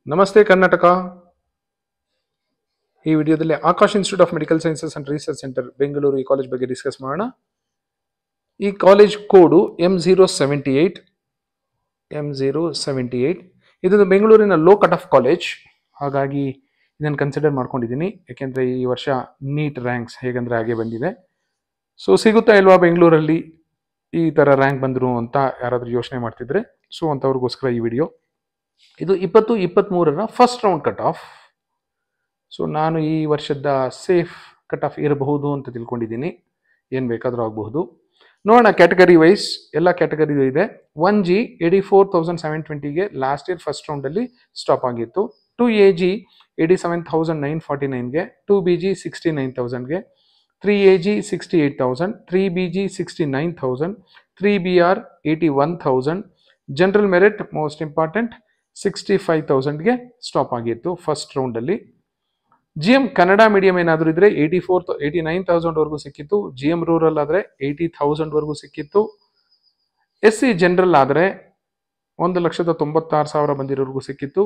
ನಮಸ್ತೆ ಕರ್ನಾಟಕ. ಈ ವಿಡಿಯೋದಲ್ಲಿ Akash institute of medical sciences and research centre Bengaluru ಈ ಕಾಲೇಜ್ ಬಗ್ಗೆ ಡಿಸ್ಕಸ್ ಮಾಡೋಣ. ಈ ಕಾಲೇಜ್ ಕೋಡು M078. ಇದೊಂದು ಬೆಂಗಳೂರಿನ ಲೋ ಕಟ್ ಆಫ್ ಕಾಲೇಜ್, ಹಾಗಾಗಿ ಇದನ್ನು ಕನ್ಸಿಡರ್ ಮಾಡ್ಕೊಂಡಿದ್ದೀನಿ. ಯಾಕೆಂದರೆ ಈ ವರ್ಷ ನೀಟ್ ರ್ಯಾಂಕ್ಸ್ ಹೇಗಂದ್ರೆ ಹಾಗೆ ಬಂದಿದೆ. ಸೊ ಸಿಗುತ್ತಾ ಇಲ್ವಾ ಬೆಂಗಳೂರಲ್ಲಿ ಈ ಥರ ರ್ಯಾಂಕ್ ಬಂದರು ಅಂತ ಯಾರಾದರೂ ಯೋಚನೆ ಮಾಡ್ತಿದ್ರೆ, ಸೊ ಅಂಥವ್ರಿಗೋಸ್ಕರ ಈ ವಿಡಿಯೋ. ಇದು 2023 first round cut off. So ನಾನು ಈ ವರ್ಷದ ಸೇಫ್ ಕಟ್ ಆಫ್ ಇರಬಹುದು ಅಂತ ತಿಳ್ಕೊಂಡಿದ್ದೀನಿ. ಏನು ಬೇಕಾದರೂ ಆಗಬಹುದು. ನೋಡೋಣ ಕ್ಯಾಟಗರಿ ವೈಸ್ ಎಲ್ಲ ಕ್ಯಾಟಗರಿ ಇದೆ. 1G 84,720ಗೆ ಲಾಸ್ಟ್ ಇಯರ್ ಫಸ್ಟ್ ರೌಂಡಲ್ಲಿ ಸ್ಟಾಪ್ ಆಗಿತ್ತು. 2AG 87,949ಗೆ, 2BG 69,000ಗೆ, 3AG 68,000, 3BG 69,000, 3BR 81,000, general merit most important 65,000ಗೆ ಸ್ಟಾಪ್ ಆಗಿತ್ತು ಫಸ್ಟ್ ರೌಂಡಲ್ಲಿ. GM ಕನ್ನಡ ಮೀಡಿಯಂ ಏನಾದರೂ ಇದ್ರೆ 89,000ವರೆಗೂ ಸಿಕ್ಕಿತ್ತು. GM ರೂರಲ್ ಆದರೆ 80,000ವರೆಗೂ ಸಿಕ್ಕಿತ್ತು. SC ಜನರಲ್ ಆದರೆ 1,96,000 ಬಂದಿರೋರ್ಗೂ ಸಿಕ್ಕಿತ್ತು.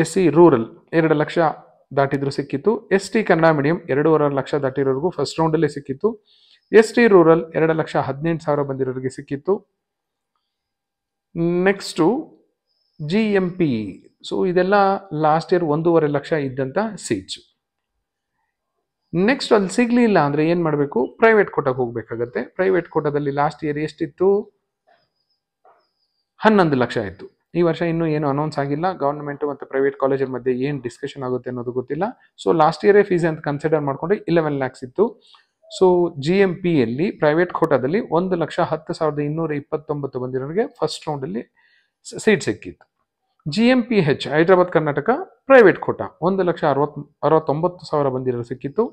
SC ರೂರಲ್ 2 ಲಕ್ಷ ದಾಟಿದ್ರು ಸಿಕ್ಕಿತ್ತು. ST ಕನ್ನಡ ಮೀಡಿಯಂ 2.5 ಲಕ್ಷ ದಾಟಿರೋರ್ಗೂ ಫಸ್ಟ್ ರೌಂಡಲ್ಲೇ ಸಿಕ್ಕಿತ್ತು. ST ರೂರಲ್ 2,18,000 ಬಂದಿರೋರಿಗೆ ಸಿಕ್ಕಿತ್ತು. Next GMP. ಸೊ ಇದೆಲ್ಲ ಲಾಸ್ಟ್ ಇಯರ್ 1.5 ಲಕ್ಷ ಇದ್ದಂಥ ಸೀಟ್ಸು. ನೆಕ್ಸ್ಟ್ ಅಲ್ಲಿ ಸಿಗಲಿಲ್ಲ ಅಂದರೆ ಏನು ಮಾಡಬೇಕು? ಪ್ರೈವೇಟ್ ಕೋಟಾಗೆ ಹೋಗಬೇಕಾಗತ್ತೆ. ಪ್ರೈವೇಟ್ ಕೋಟಾದಲ್ಲಿ ಲಾಸ್ಟ್ ಇಯರ್ ಎಷ್ಟಿತ್ತು? 11 ಲಕ್ಷ ಇತ್ತು. ಈ ವರ್ಷ ಇನ್ನೂ ಏನು ಅನೌನ್ಸ್ ಆಗಿಲ್ಲ. ಗವರ್ಮೆಂಟ್ ಮತ್ತು ಪ್ರೈವೇಟ್ ಕಾಲೇಜರ ಮಧ್ಯೆ ಏನು ಡಿಸ್ಕಷನ್ ಆಗುತ್ತೆ ಅನ್ನೋದು ಗೊತ್ತಿಲ್ಲ. ಸೊ ಲಾಸ್ಟ್ ಇಯರೇ ಫೀಸ್ ಅಂತ ಕನ್ಸಿಡರ್ ಮಾಡಿಕೊಂಡ್ರೆ 11 ಲ್ಯಾಕ್ಸ್ ಇತ್ತು. ಸೊ GMPಯಲ್ಲಿ ಪ್ರೈವೇಟ್ ಕೋಟಾದಲ್ಲಿ 1,10,229 ಬಂದಿರೋರಿಗೆ ಫಸ್ಟ್ ರೌಂಡಲ್ಲಿ ಸೀಟ್ ಸಿಕ್ಕಿತ್ತು. GMPH ಹೈದರಾಬಾದ್ ಕರ್ನಾಟಕ ಪ್ರೈವೇಟ್ ಕೋಟಾ 1,69,000 ಬಂದಿರೋ ಸಿಕ್ಕಿತ್ತು.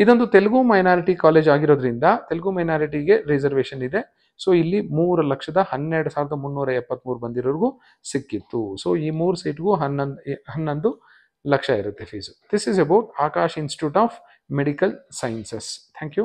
ಇದೊಂದು ತೆಲುಗು ಮೈನಾರಿಟಿ ಕಾಲೇಜ್ ಆಗಿರೋದ್ರಿಂದ ತೆಲುಗು ಮೈನಾರಿಟಿಗೆ ರಿಸರ್ವೇಷನ್ ಇದೆ. ಸೊ ಇಲ್ಲಿ 3,12,373 ಬಂದಿರೋರ್ಗೂ ಸಿಕ್ಕಿತ್ತು. ಸೊ ಈ 3 ಸೀಟ್ಗೂ 11 ಲಕ್ಷ ಇರುತ್ತೆ fees. This is about Aakash institute of medical sciences. Thank you.